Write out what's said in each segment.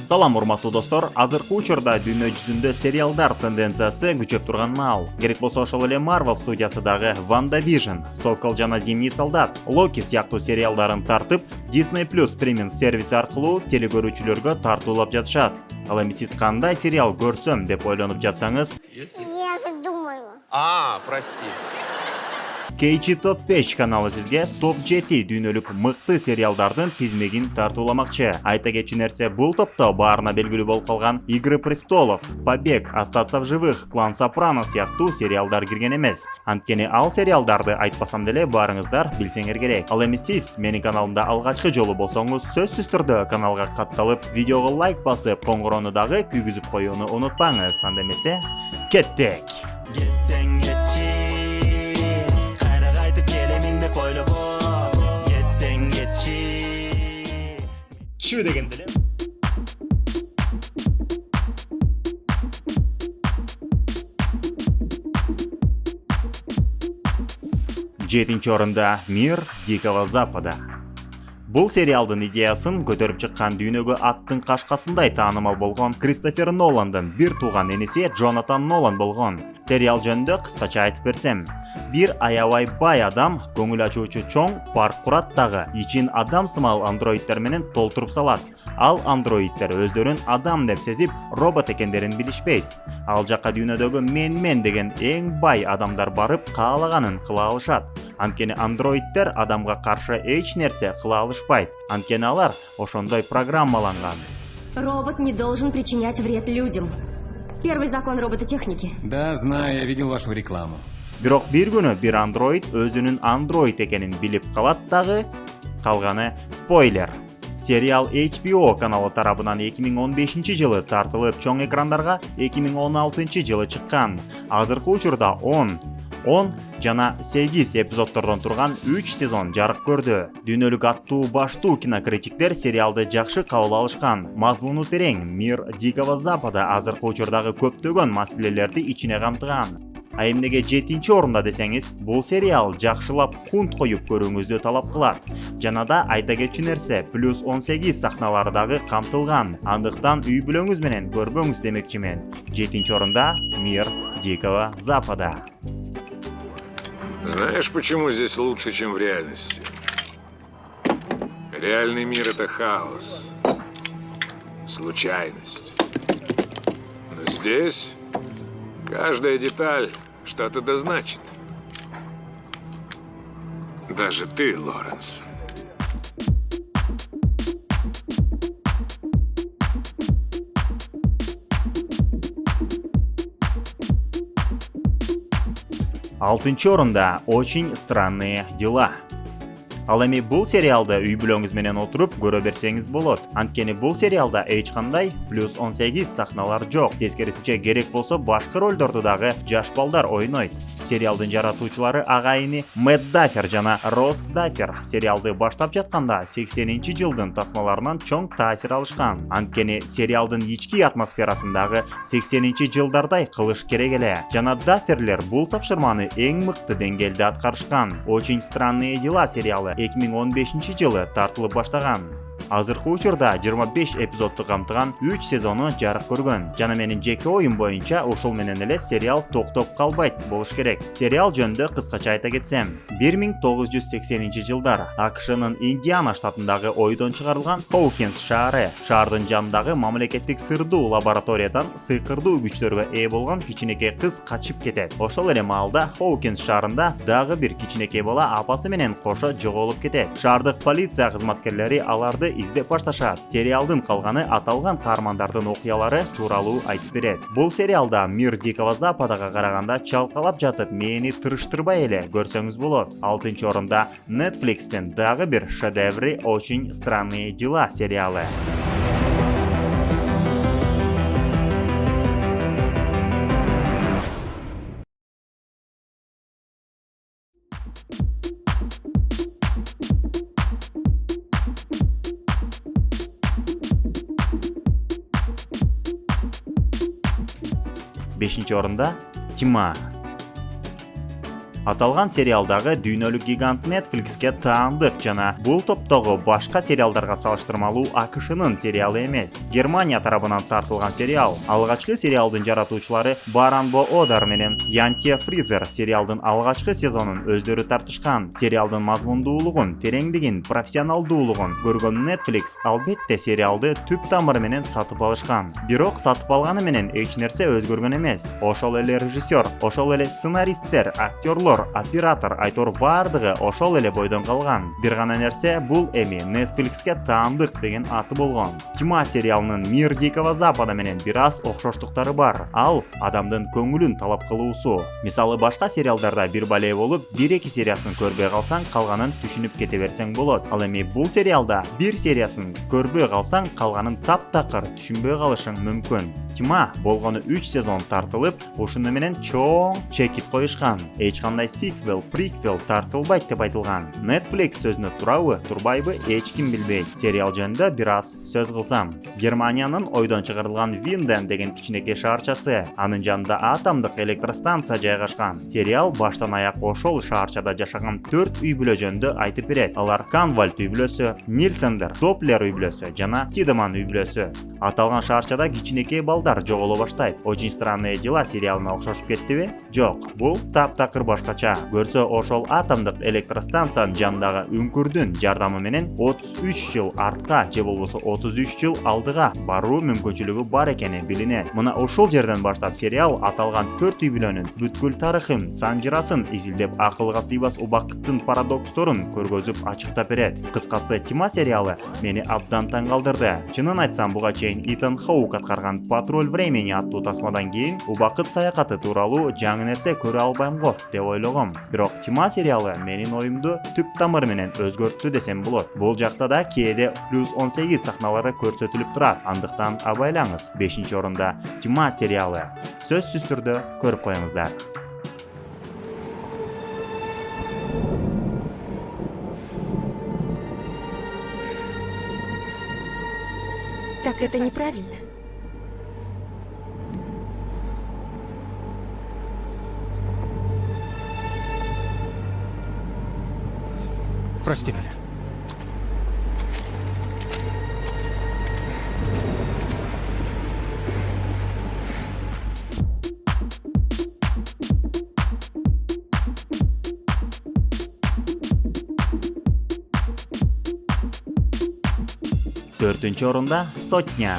Салам урматтуу достор, азыркы учурда дүйнө жүзүндө сериалдар тенденциясы күчөп турган маал. Керек болсо ошол эле Marvel студиясындагы WandaVision, Сокол жана Зимний солдат, Локи сыяктуу сериалдарын тартып, Disney Plus стриминг сервиси аркылуу телекөрүүчүлөргө тартуулап жатышат. Ал эми сиз кандай сериал көрсөм деп ойлонуп жатсаңыз, Я же думаю. Прости. KG Top 5 каналы сизге топ 7 дүйнөлүк мыкты сериалдардын тизмегин тартууламакчы. Айта кетчү нерсе, бул топто баарына белгилүү болуп калган Игры престолов, Побег, Остаться в живых, Клан Сопрано сыяктуу сериалдар кирген эмес. Анткени ал сериалдарды айтпасам деле баарыңыздар билсеңер керек. Ал эми сиз менин каналымда алгачкы жолу болсоңуз, сөзсүз түрдө каналга катталып, видеого лайк басып, коңгуроону дагы күйгүзүп коюуну унутпаңыз. Анда эмесе, кеттик. Кетсең кетчи, кайра кайтып келемин деп ойлоп, кетсең кетчи. Чү деген деле. Жетинчи орунда Мир Дикого Запада. Бул сериалдын идеясын көтөрүп чыккан дүйнөгө аттын кашкасындай таанымал болгон Кристофер Ноландын бир тууган иниси Джонатан Нолан болгон. Сериал жөнүндө кыскача айтып берсем, бир аябай бай адам көңүл ачуучу чоң парк курат дагы ичин адам сымал андроиддер менен толтуруп салат. Ал андроиддер өздөрүн адам деп сезип, робот экендерин билишпейт. Ал жакка дүйнөдөгү мен деген эң бай адамдар барып каалаганын кыла алышат. Анткени андроиддер адамга каршы эч нерсе кыла алышпайт. Анткени алар ошондой программаланган. Робот не должен причинять вред людям. Первый закон робототехники. Да, знаю, я видел вашу рекламу. Бирок бир күнү бир андроид өзүнүн андроид экенин билип калат дагы, калганы спойлер. Сериал HBO каналы тарабынан 2015 жылы тартылып, чоң экрандарга 2016 жылы чыккан. Азыркы учурда 10 жана 8 эпизоддордон турган 3 сезон жарык көрдү. Дүйнөлүк аттуу баштуу кинокритиктер сериалды жакшы кабыл алышкан. Мазмуну терең, Мир Дикого Запада азыркы учурдагы көптөгөн маселелерди ичине камтыган. А эмнеге 7-чи орунда десеңиз, бул сериал жакшылап кунт коюп көрүүңүздү талап кылат. Жана да айта кетчү нерсе, плюс 18 сахналары дагы камтылган. Андыктан үй бүлөңүз менен көрбөңүз демекчимен. 7-чи орунда Мир Дикого Запада. Знаешь, почему здесь лучше, чем в реальности? Реальный мир — это хаос, случайность. Но здесь каждая деталь что-то дозначит. Даже ты, Лоренс. Алтынчы орунда Очень странные дела. Ал эми бул сериалды үй бүлөңүз менен отуруп көрө берсеңиз болот. Анткени бул сериалда эч кандай плюс 18 сахналар жок. Тескерисинче, керек болсо башкы ролдорду дагы жаш балдар ойнойт. Сериалдын жаратуучулары агайыны Мэтт Даффер жана Росс Даффер сериалды баштап жатканда 80-чи жылдын тасмаларынан чоң таасир алышкан. Анткени сериалдын ички атмосферасындагы 80-чи жылдардай кылыш керек эле. Жана Дафферлер бул тапшырманы эң мыкты деңгээлде аткарышкан. Очень странные дела сериалы 2015 жылы тартылып баштаган. Азыркы учурда 25 эпизодду камтыган 3 сезону жарык көргөн. Жана менин жеке оюм боюнча ушул менен эле сериал токтоп калбайт болуш керек. Сериал жөнүндө кыскача айта кетсем, 1980 жылдар АКШнын Индиана штатындагы ойдон чыгарылган Хоукинс шаары. Шаардын жанындагы мамлекеттик сырдуу лабораториядан сыйкырдуу күчтөргө ээ болгон кичинекей кыз качып кетет. Ошол эле маалда Хоукинс шаарында дагы бир кичинекей бала апасы менен кошо жоголуп кетет. Шаардык полиция кызматкерлери аларды издеп башташат. Сериалдын калганы аталган каармандардын окуялары тууралуу айтып берет. Бул сериалда Мир Дикого Западага караганда чалкалап жатып, мени тырыштырбай эле көрсөңүз болот. 6-чы орунда Netflix'тен дагы бир шедеври Очень странные дела сериалы. Бешинчи орунда Тьма. Аталган сериалдагы дүйнөлүк гигант Netflixке таандык жана бул топтогу башка сериалдарга салыштырмалуу АКШнын сериалы эмес. Германия тарабынан тартылган сериал. Алгачкы сериалдын жаратуучулары Баран Бо Одар менен Янке Фризер сериалдын алгачкы сезонун өздөрү тартышкан. Сериалдын мазмундуулугун, тереңдигин, профессионалдуулугун көргөн Netflix албетте сериалды түп тамыры менен сатып алышкан. Бирок сатып алганы менен эч нерсе өзгөргөн эмес. Ошол эле режиссер, ошол эле сценаристтер, актерлор, оператор, айтор бардыгы ошол эле бойдон калган. Бир гана нерсе бул эми Netflixке таандык деген аты болгон. Тьма сериалынын Мир Дикого Запада менен бир аз окшоштуктары бар. Ал адамдын көңүлүн талап кылуусу. Мисалы башка сериалдарда бир бале болуп, 1-2 сериясын көрбөй калсаң, калганын түшүнүп кете берсең болот. Ал эми бул сериалда бир сериясын көрбөй калсаң, калганын таптакыр түшүнбөй калышың мүмкүн. Тьма болгону 3 сезон тартылып, ошону менен чоң чекит коюшкан. Эч кандай сиквел, приквел тартылбайт деп айтылган. Netflix сөзүнө турабы, турбайбы эч ким билбейт. Сериал жөнүндө бир аз сөз кылсам. Германиянын ойдон чыгарылган Винден деген кичинекей шаарчасы, анын жанында атомдук электростанция жайгашкан. Сериал баштан аяк ошол шаарчада жашаган 4 үй бүлө жөнүндө айтып берет. Алар Канвальд үй бүлөсү, Нильсендер, Доплер үй бүлөсү жана Тидеман үй бүлөсү. Аталган шаарчада кичинекей балдар жоголо баштайт. Очень странные дела сериалына окшошуп кеттиби? Жок, бул таптакыр башкача. Көрсө ошол атомдук электростанциянын жанындагы үңкүрдүн жардамы менен 33 жыл артка же болбосо 33 жыл алдыга баруу мүмкүнчүлүгү бар экени билинет. Мына ошол жерден баштап сериал аталган 4 үй бүлөнүн бүткүл тарыхын, санжырасын изилдеп, акылга сыйбас убакыттын парадоксторун көргөзүп ачыктап берет. Кыскасы, Тьма сериалы мени абдан таң калтырды. Чынын айтсам, буга чейин Итан Хоук аткарган Патруль времени аттуу тасмадан кийин убакыт саякаты тууралуу жаңы нерсе көрө албайм го деп ойлогом. Бирок Тьма сериалы менин оюмду түп тамыры менен өзгөрттү десем болот. Бул жакта да кээде +18 сахналары көрсөтүлүп турат. Андыктан абайлаңыз. 5-орунда Тьма сериалы. Сөзсүз түрдө көрүп коюңуздар. Так это неправильно. Прости меня. Төртүнчү орунда Сотня.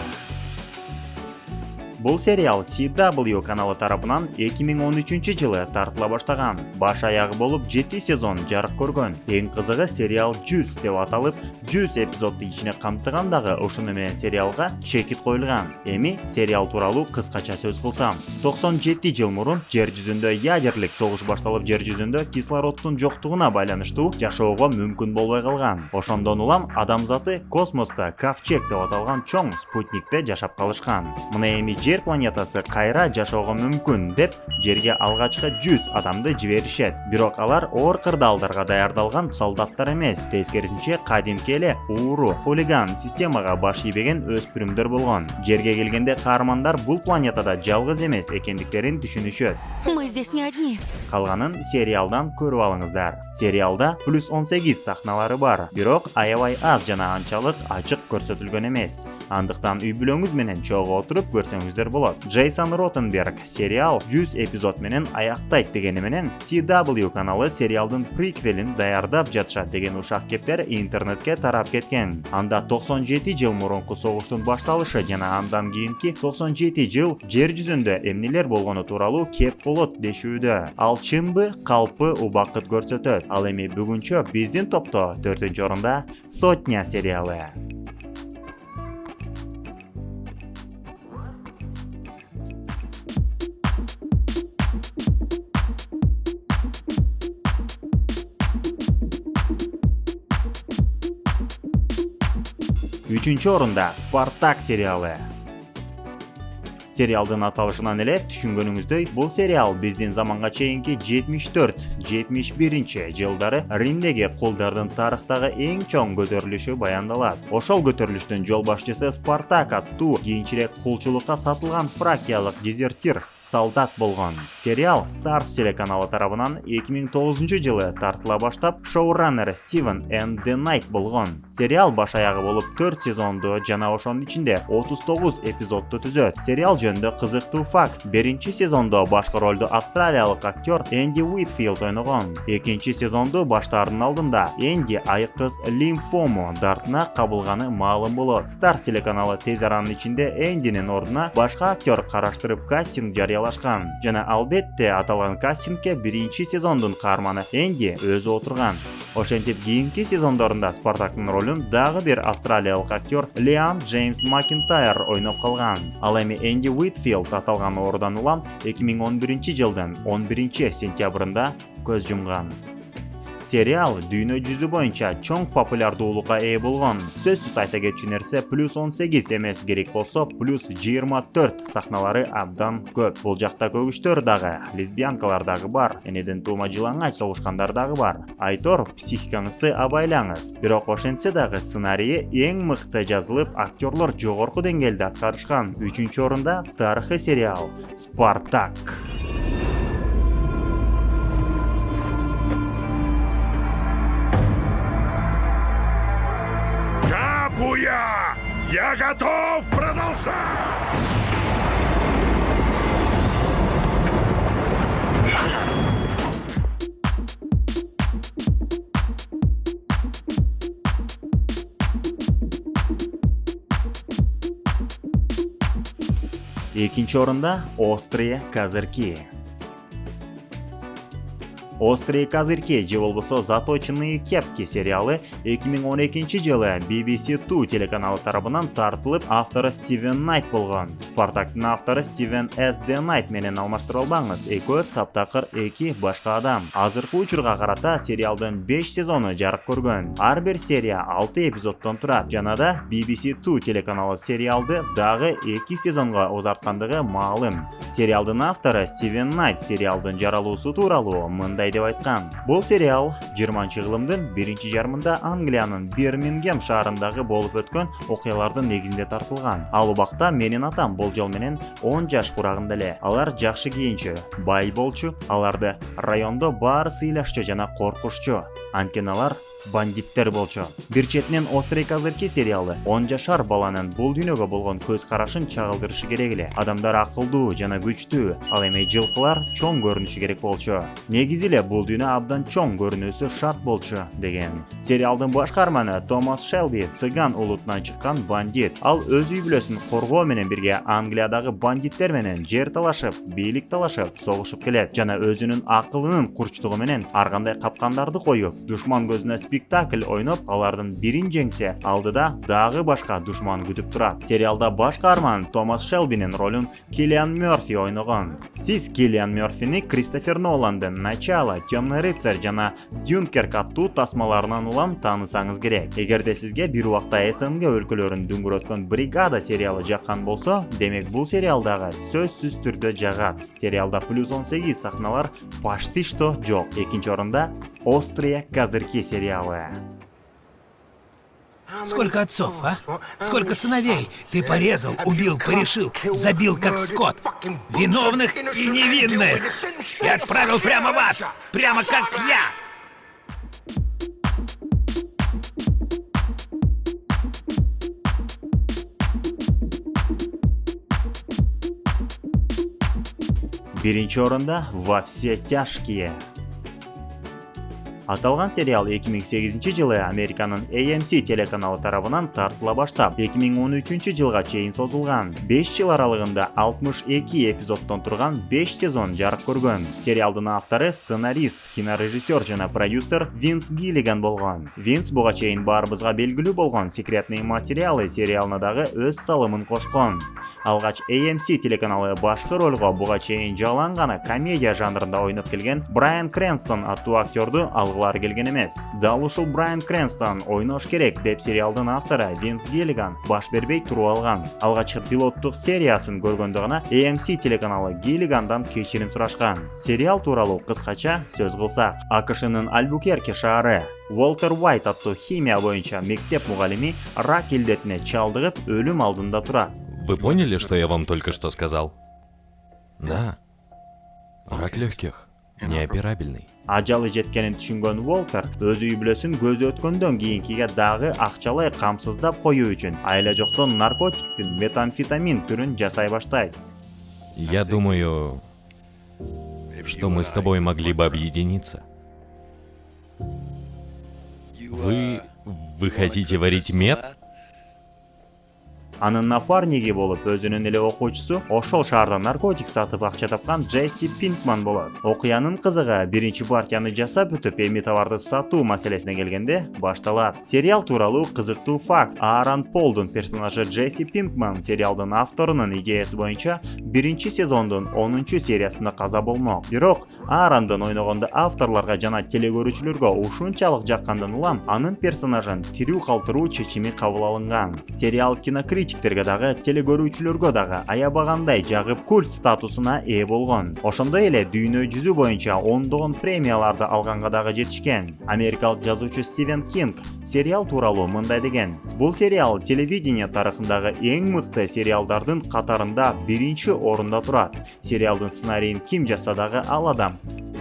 Бул сериал CW каналы тарапынан 2013-жылы тартыла баштаган. Баш аягы болуп 7 сезон жарык көргөн. Эң кызыгы сериал 100 деп аталып, 100 эпизодду ичине камтыгандагы ошону менен сериалга чекит коюлган. Эми сериал тууралуу кыскача сөз кылсам. 97 жыл мурун жер жүзүндө ядерлик согуш башталып, жер жүзүндө кислороддун жоктугуна байланыштуу жашоого мүмкүн болбой калган. Ошондон улам адамзаты космоста ковчег деп аталган чоң спутникте жашап калышкан. Мына эми жер планетасы кайра жашоого мүмкүн деп жерге алгачкы 100 адамды жиберишет. Бирок алар оор кырдаалдарга даярдалган солдаттар эмес, тескерисинче кадимки эле ууру, хулиган системага баш ийбеген өспүрүмдөр болгон. Жерге келгенде каармандар бул планетада жалгыз эмес экендиктерин түшүнүшөт. Мы здесь не одни. Калганын сериалдан көрүп алыңыздар. Сериалда +18 сахналары бар, бирок аябай аз жана анчалык ачык көрсөтүлгөн эмес. Андыктан үй бүлөңүз менен чогуу отуруп көрсөңүздөр болот. Джейсон Ротенберг сериал 100 эпизод менен аяктайт дегени менен CW каналы сериалдын приквелин даярдап жатышат деген ушак кептер интернетке тарап кеткен. Анда 97 жыл мурунку согуштун башталышы жана андан кийинки 97 жыл жер жүзүндө эмнелер болгону тууралуу кеп болот дешүүдө. Ал чынбы, калпы убакыт көрсөтөт. Ал эми бүгүнчө биздин топто 4-орунда Сотня сериалы. Үчүнчү орунда Спартак сериалы. Сериалдын аталышынан эле түшүнгөнүңүздөй, бул сериал биздин заманга чейинки 74 1971-жылдары Римдеги кулдардын тарыхтагы эң чоң көтөрүлүшү баяндалат. Ошол көтөрүлүштүн жол башчысы Спартак аттуу кийинчерээк кулчулукка сатылган фракиялык дезертир солдат болгон. Сериал Starz телеканалы тарабынан 2009-жылы тартыла баштап, шоураннер Стивен энд де Найт болгон. Сериал баш аягы болуп 4 сезонду жана ошонун ичинде 39 эпизодду түзөт. Сериал жөнүндө кызыктуу факт: биринчи сезондо башкы ролду австралиялык актер Энди Уитфилд ойногон. Экинчи сезонду баштаардын алдында Энди айык кыз лимфома дартына кабылганы маалым болот. Starz телеканалы тез аранын ичинде Эндинин ордуна башка актер караштырып кастинг жарыялашкан. Жана албетте аталган кастингке биринчи сезондун каарманы Энди өзү отурган. Ошентип кийинки сезондорунда Спартактын ролун дагы бир австралиялык актер Лиам Джеймс Макинтайр ойноп калган. Ал эми Энди Уитфилд аталган оорудан улам 2011-жылдын 11-сентябрында көз жумган. Сериал дүйнө жүзү боюнча чоң популярдуулукка ээ болгон. Сөзсүз айта кетчү нерсе +18 эмес, керек болсо +24 сахналары абдан көп. Бул жакта көгүчтөр дагы, лесбиянкалар дагы бар, энеден туума жылаңач согушкандар дагы бар. Айтор, психикаңызды абайлаңыз. Бирок ошентсе дагы сценарийи эң мыкты жазылып, актерлор жогорку деңгээлде аткарышкан. 3-орунда тарыхый сериал Спартак. Капуя! Я готов продолжать! Экинчи орунда Острые козырьки. Острые козырьки же болбосо Заточенные кепки сериалы 2012-жылы BBC 2 телеканалы тарабынан тартылып, автору Стивен Найт болгон. Спартактын автору Стивен С. Де Найт менен алмаштырылбаңыз. Экөө таптакыр эки башка адам. Азыркы учурга карата сериалдын 5 сезону жарык көргөн. Ар бир серия 6 эпизоддон турат. Жана да BBC 2 телеканалы сериалды дагы 2 сезонго узарткандыгы маалым. Сериалдын автору Стивен Найт сериалдын жаралуусу тууралуу мындай деп айткан. Бул сериал 20-жылымдын биринчи жарымында Англиянын Бирмингем шаарындагы болуп өткөн окуялардын негизинде тартылган. Ал убакта менин атам болжол менен 10 жаш курагында эле. Алар жакшы кийинчү, бай болчу, аларды райондо баары сыйлашчу жана коркушчу. Анткени алар бандиттер болчу. Бир четинен Острые козырьки сериалы 10 жашар баланын бул дүйнөгө болгон көз карашын чагылдырышы керек эле. Адамдар акылдуу жана күчтүү, ал эми жылкылар чоң көрүнүшү керек болчу. Негизи эле бул дүйнө абдан чоң көрүнүүсү шарт болчу деген. Сериалдын баш каарманы Томас Шелби цыган улутунан чыккан бандит. Ал өз үй бүлөсүн коргоо менен бирге Англиядагы бандиттер менен жер талашып, бийлик талашып, согушуп келет жана өзүнүн акылынын курчтугу менен ар кандай капкандарды коюп, душман көзүнө спектакль ойноп, алардын бирин жеңсе, алдыда дагы башка душман күтүп турат. Сериалда баш каарман Томас Шелбинин ролун Киллиан Мерфи ойногон. Сиз Киллиан Мерфини Кристофер Ноландын Начало, Темный рыцарь жана Дюнкерк аттуу тасмаларынан улам таанысаңыз керек. Эгерде сизге бир убакта СНГ өлкөлөрүн дүңгүрөткөн Бригада сериалы жаккан болсо, демек бул сериалдагы сөзсүз түрдө жагат. Сериалда +18 сахналар почти что жок. Экинчи орунда Острые козырьки сериалы. Сколько отцов, а? Сколько сыновей ты порезал, убил, порешил, забил как скот, виновных и невинных, и отправил прямо в ад, прямо как я! Биринчи орунда Во все тяжкие. Аталган сериал 2008-жылы Американын AMC телеканалы тарабынан тартыла баштап, 2013-жылга чейин созулган. 5 жыл аралыгында 62 эпизоддон турган 5 сезон жарык көргөн. Сериалдын автору сценарист, кинорежиссер жана продюсер Винс Гиллиган болгон. Винс буга чейин баарыбызга белгилүү болгон Секретные материалы сериалына дагы өз салымын кошкон. Алгач AMC телеканалы башкы ролго буга чейин жалаң гана комедия жанрында ойноп келген Брайан Крэнстон аттуу актерду алгы кылары келген эмес. Дал ушул Брайан Крэнстон ойнош керек деп сериалдын автору Винс Гиллиган баш бербей туруп алган. Алгачкы пилоттук сериясын көргөндө гана AMC телеканалы Гиллигандан кечирим сурашкан. Сериал тууралуу кыскача сөз кылсак, АКШнын Альбукерке шаары Уолтер Уайт аттуу химия боюнча мектеп мугалими рак илдетине чалдыгып өлүм алдында турат. Вы поняли, что я вам только что сказал? Да. Рак легких. Неоперабельный. Ажалы жеткенин түшүнгөн Уолтер өз үй бүлөсүн көзү өткөндөн кийинкиге дагы акчалай камсыздап коюу үчүн айла жоктон наркотиктин метамфетамин түрүн жасай баштайт. Я думаю, что мы с тобой могли бы объединиться. Вы хотите варить мед? Анын напарниги болуп өзүнүн эле окуучусу ошол шаарда наркотик сатып акча тапкан Джесси Пинкман болот. Окуянын кызыгы биринчи партияны жасап өтүп эми товарды сатуу маселесине келгенде башталат. Сериал тууралуу кызыктуу факт: Аарон Полдун персонажы Джесси Пинкман сериалдын авторунун идеясы боюнча биринчи сезондун 10-сериясында каза болмок. Бирок Аарондон ойногондо авторлорго жана телекөрүүчүлөргө ушунчалык жаккандан улам анын персонажын тирүү калтыруу чечими кабыл алынган. Сериал кинокритиктерге дагы телекөрүүчүлөргө дагы аябагандай жагып культ статусуна ээ болгон. Ошондой эле дүйнө жүзү боюнча ондогон премияларды алганга дагы жетишкен. Америкалык жазуучу Стивен Кинг сериал тууралуу мындай деген: бул сериал телевидение тарыхындагы эң мыкты сериалдардын катарында биринчи орунда турат. Сериалдын сценарийин ким жазса дагы ал адам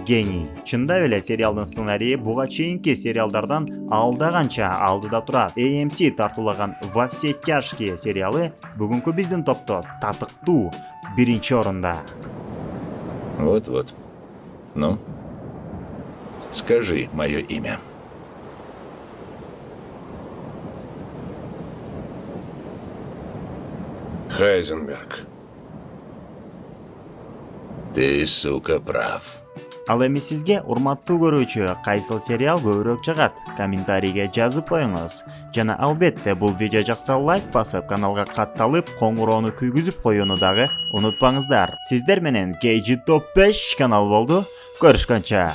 гений. Чындап эле сериалдын сценарийи буга чейинки сериалдардан алда канча алдыда турат. AMC тартуулаган «Во все тяжкие» сериалы бүгүнкү биздин топто татыктуу биринчи орунда. Вот-вот. Ну, скажи мое имя. Хайзенберг. Ты, сука, прав. Ал эми сизге, урматтуу көрүүчү, кайсыл сериал көбүрөөк жагат? Комментарийге жазып коюңуз. Жана албетте бул видео жакса лайк басып, каналга катталып, коңуроону күйгүзүп коюуну дагы унутпаңыздар. Сиздер менен KG Top 5 канал болду. Көрүшкөнчө.